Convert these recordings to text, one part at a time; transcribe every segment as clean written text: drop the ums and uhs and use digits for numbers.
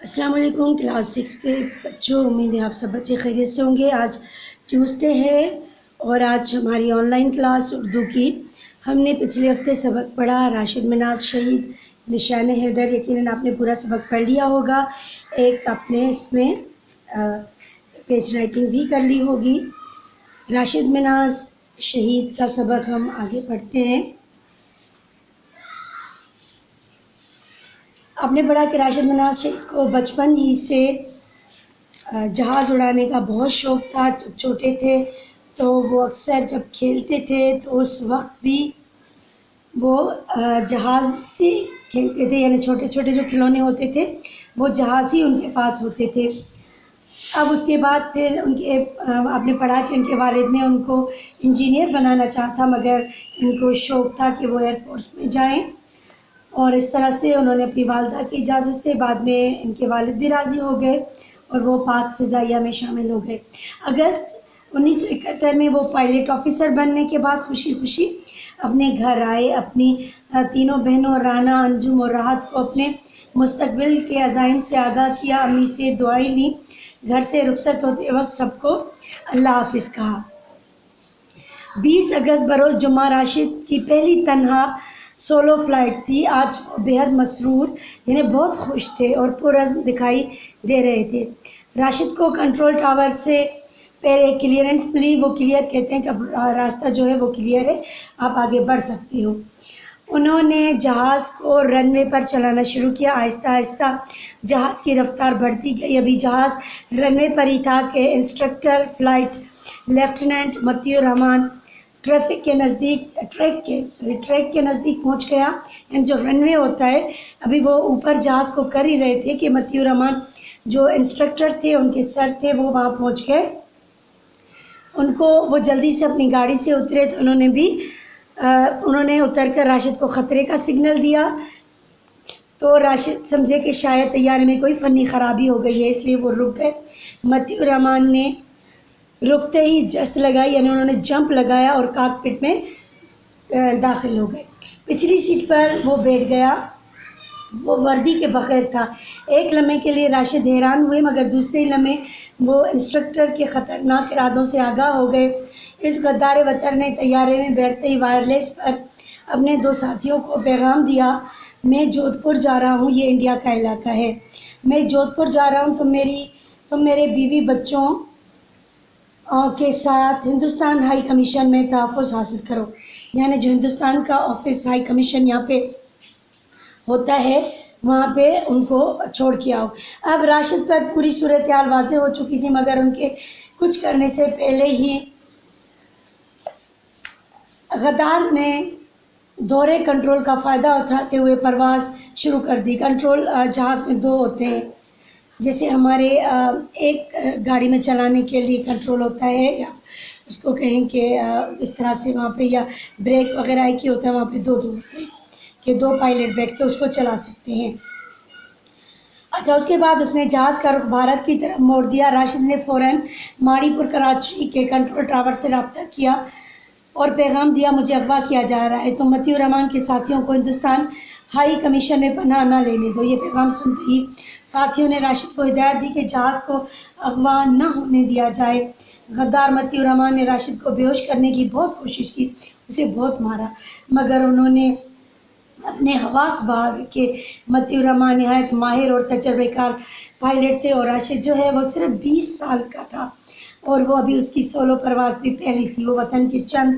السلام علیکم کلاس 6 کے بچوں، امید ہے آپ سب بچے خیریت سے ہوں گے۔ آج ٹیوزڈے ہے اور آج ہماری آن لائن کلاس اردو کی۔ ہم نے پچھلے ہفتے سبق پڑھا راشد مناز شہید نشان حیدر۔ یقیناً آپ نے پورا سبق پڑھ لیا ہوگا، ایک آپ نے اس میں پیج رائٹنگ بھی کر لی ہوگی۔ راشد مناز شہید کا سبق ہم آگے پڑھتے ہیں۔ آپ نے پڑھا کہ راشد مناز شہید کو بچپن ہی سے جہاز اڑانے کا بہت شوق تھا۔ جب چھوٹے تھے تو وہ اکثر جب کھیلتے تھے تو اس وقت بھی وہ جہاز سے کھیلتے تھے، یعنی چھوٹے چھوٹے جو کھلونے ہوتے تھے وہ جہاز ہی ان کے پاس ہوتے تھے۔ اب اس کے بعد پھر آپ نے پڑھا کہ ان کے والد نے ان کو انجینئر بنانا چاہا، مگر ان کو شوق تھا کہ وہ ایئر فورس میں جائیں، اور اس طرح سے انہوں نے اپنی والدہ کی اجازت سے بعد میں ان کے والد بھی راضی ہو گئے اور وہ پاک فضائیہ میں شامل ہو گئے۔ اگست 1971 میں وہ پائلٹ آفیسر بننے کے بعد خوشی خوشی اپنے گھر آئے۔ اپنی تینوں بہنوں رانا، انجم اور راحت کو اپنے مستقبل کے عزائم سے آگاہ کیا، امی سے دعائیں لیں، گھر سے رخصت ہوتے وقت سب کو اللہ حافظ کہا۔ 20 اگست بروز جمعہ راشد کی پہلی تنہا سولو فلائٹ تھی۔ آج وہ بہت مسرور، یعنی بہت خوش تھے اور پرعزم دکھائی دے رہے تھے۔ راشد کو کنٹرول ٹاور سے پہلے کلیئرنس ملی۔ وہ کلیئر کہتے ہیں کہ اب راستہ جو ہے وہ کلیئر ہے، آپ آگے بڑھ سکتے ہو۔ انہوں نے جہاز کو رن وے پر چلانا شروع کیا۔ آہستہ آہستہ جہاز کی رفتار بڑھتی گئی۔ ابھی جہاز رن وے پر ہی تھا کہ انسٹرکٹر فلائٹ لیفٹیننٹ متی الرحمان ٹریک کے نزدیک پہنچ گیا، یعنی جو رن وے ہوتا ہے، ابھی وہ اوپر جہاز کو کر ہی رہے تھے کہ متی الرحمان جو انسٹرکٹر تھے، ان کے سر تھے، وہ وہاں پہنچ گئے۔ وہ جلدی سے اپنی گاڑی سے اترے تو انہوں نے اتر کر راشد کو خطرے کا سگنل دیا، تو راشد سمجھے کہ شاید طیارے میں کوئی فنی خرابی ہو گئی ہے، اس لیے وہ رک گئے۔ متی الرحمان نے رکتے ہی جست لگائی، یعنی انہوں نے جمپ لگایا اور کاک پٹ میں داخل ہو گئے۔ پچھلی سیٹ پر وہ بیٹھ گیا۔ وہ وردی کے بغیر تھا۔ ایک لمحے کے لیے راشد حیران ہوئے، مگر دوسرے لمحے وہ انسٹرکٹر کے خطرناک ارادوں سے آگاہ ہو گئے۔ اس غدار وطن نے طیارے میں بیٹھتے ہی وائرلیس پر اپنے 2 ساتھیوں کو پیغام دیا: میں جودھ پور جا رہا ہوں، یہ انڈیا کا علاقہ ہے، میں جودھ پور جا رہا ہوں، تم میرے بیوی بچوں کے ساتھ ہندوستان ہائی کمیشن میں تحفظ حاصل کرو، یعنی جو ہندوستان کا آفس ہائی کمیشن یہاں پہ ہوتا ہے وہاں پہ ان کو چھوڑ کے آؤ۔ اب راشد پر پوری صورتحال واضح ہو چکی تھی، مگر ان کے کچھ کرنے سے پہلے ہی غدار نے دورے کنٹرول کا فائدہ اٹھاتے ہوئے پرواز شروع کر دی۔ کنٹرول جہاز میں 2 ہوتے ہیں، جیسے ہمارے ایک گاڑی میں چلانے کے لیے کنٹرول ہوتا ہے، یا اس کو کہیں کہ اس طرح سے وہاں پہ، یا بریک وغیرہ ایک ہی ہوتا ہے، وہاں پہ 2 ہوتے ہیں کہ 2 پائلٹ بیٹھ کے اس کو چلا سکتے ہیں۔ اچھا، اس کے بعد اس نے جہاز کا رخ بھارت کی طرف موڑ دیا۔ راشد نے فوراً ماڑی پور کراچی کے کنٹرول ٹاور سے رابطہ کیا اور پیغام دیا: مجھے اغوا کیا جا رہا ہے، تم متی الرحمان کے ساتھیوں کو ہندوستان ہائی کمیشن میں پناہ نہ لینے دو۔ یہ پیغام سنتے ہی ساتھیوں نے راشد کو ہدایت دی کہ جہاز کو اغوا نہ ہونے دیا جائے۔ غدار متی الرحمان نے راشد کو بے ہوش کرنے کی بہت کوشش کی، اسے بہت مارا، مگر انہوں نے اپنے حواس بہا کہ متی الرحمان نہایت ماہر اور تجربہ کار پائلٹ تھے، اور راشد جو ہے وہ صرف 20 سال کا تھا، اور وہ ابھی اس کی سولو پرواز بھی پہلی تھی۔ وہ وطن کے چند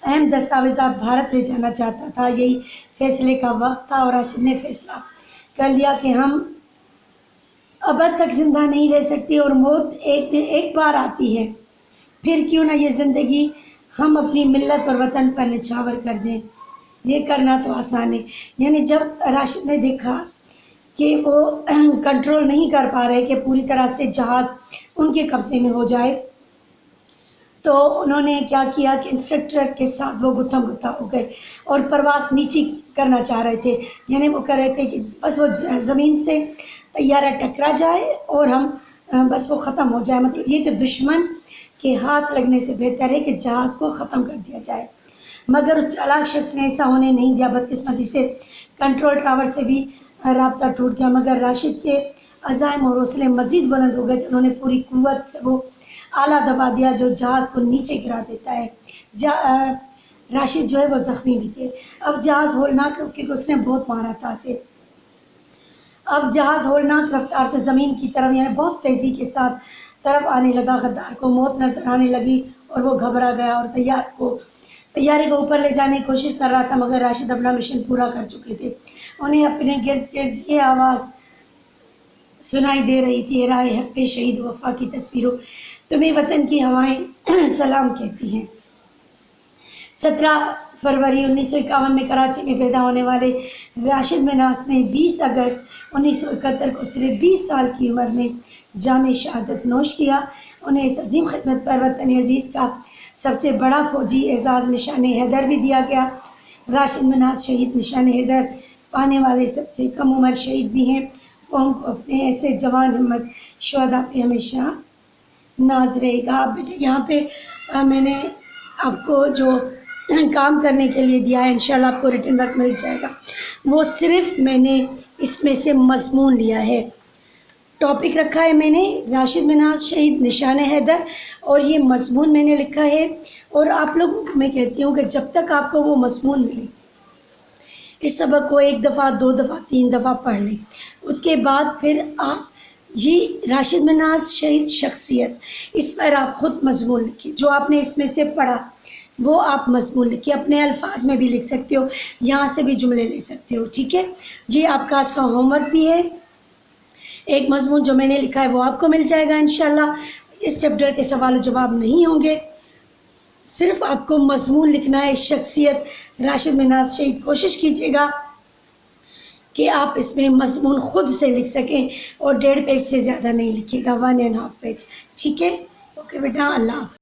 اہم دستاویزات بھارت لے جانا چاہتا تھا۔ یہی فیصلے کا وقت تھا، اور راشد نے فیصلہ کر لیا کہ ہم ابد تک زندہ نہیں رہ سکتے، اور موت ایک بار آتی ہے، پھر کیوں نہ یہ زندگی ہم اپنی ملت اور وطن پر نچھاور کر دیں۔ یہ کرنا تو آسان ہے، یعنی جب راشد نے دیکھا کہ وہ کنٹرول نہیں کر پا رہے کہ پوری طرح سے جہاز ان کے قبضے میں ہو جائے، تو انہوں نے کیا کیا کہ انسٹرکٹر کے ساتھ وہ گتھم گتھا ہو گئے اور پرواز نیچی کرنا چاہ رہے تھے، یعنی وہ کر رہے تھے کہ بس وہ زمین سے طیارہ ٹکرا جائے اور ہم بس وہ ختم ہو جائے، مطلب یہ کہ دشمن کے ہاتھ لگنے سے بہتر ہے کہ جہاز کو ختم کر دیا جائے۔ مگر اس چالاک شخص نے ایسا ہونے نہیں دیا۔ بدقسمتی سے کنٹرول ٹاور سے بھی رابطہ ٹوٹ گیا، مگر راشد کے عزائم اور حوصلے مزید بلند ہو گئے تھے. انہوں نے پوری قوت سے وہ آلہ دبا دیا جو جہاز کو نیچے گرا دیتا ہے. راشد جو ہے وہ زخمی بھی تھے. اب جہاز ہولناک کیونکہ اس نے بہت مارا تھا اسے. اب جہاز ہولناک رفتار سے زمین کی طرف یعنی بہت تیزی کے ساتھ طرف آنے لگا. غدار کو موت نظر آنے لگی اور وہ گھبرا گیا اور طیارے کو اوپر لے جانے کی کوشش کر رہا تھا مگر راشد اپنا مشن پورا کر چکے تھے. انہیں اپنے گرد گرد یہ آواز سنائی دے رہی تھی: رائے حق کے شہید وفا کی تصویروں، تمہیں وطن کی ہوائیں سلام کہتی ہیں. 17 فروری 1951 میں کراچی میں پیدا ہونے والے راشد منہاس نے 20 اگست 1971 کو صرف 20 سال کی عمر میں جام شہادت نوش کیا. انہیں اس عظیم خدمت پر وطن عزیز کا سب سے بڑا فوجی اعزاز نشان حیدر بھی دیا گیا. راشد منہاس شہید نشان حیدر پانے والے سب سے کم عمر شہید بھی ہیں. قوم کو اپنے ایسے جوان ہمت شہداء پہ ہمیشہ ناز رہے گا. بیٹے یہاں پہ میں نے آپ کو جو کام کرنے کے لیے دیا ہے انشاءاللہ آپ کو ریٹن ورک مل جائے گا. وہ صرف میں نے اس میں سے مضمون لیا ہے. ٹاپک رکھا ہے میں نے راشد منہاس شہید نشان حیدر اور یہ مضمون میں نے لکھا ہے. اور آپ لوگوں کو میں کہتی ہوں کہ جب تک آپ کو وہ مضمون ملے اس سبق کو 1 دفعہ 2 دفعہ 3 دفعہ پڑھ لیں. اس کے بعد پھر آپ یہ راشد منہاس شہید شخصیت اس پر آپ خود مضمون لکھیں. جو آپ نے اس میں سے پڑھا وہ آپ مضمون لکھیں. اپنے الفاظ میں بھی لکھ سکتے ہو، یہاں سے بھی جملے لے سکتے ہو. ٹھیک ہے، یہ آپ کا آج کا ہوم ورک بھی ہے. ایک مضمون جو میں نے لکھا ہے وہ آپ کو مل جائے گا انشاءاللہ. اس چیپٹر کے سوال و جواب نہیں ہوں گے، صرف آپ کو مضمون لکھنا ہے. شخصیت راشد منہاس شہید کوشش کیجیے گا کہ آپ اس میں مضمون خود سے لکھ سکیں اور 1.5 پیج سے زیادہ نہیں لکھیے گا، 1.5 پیج. ٹھیک ہے، اوکے بیٹا، اللہ حافظ.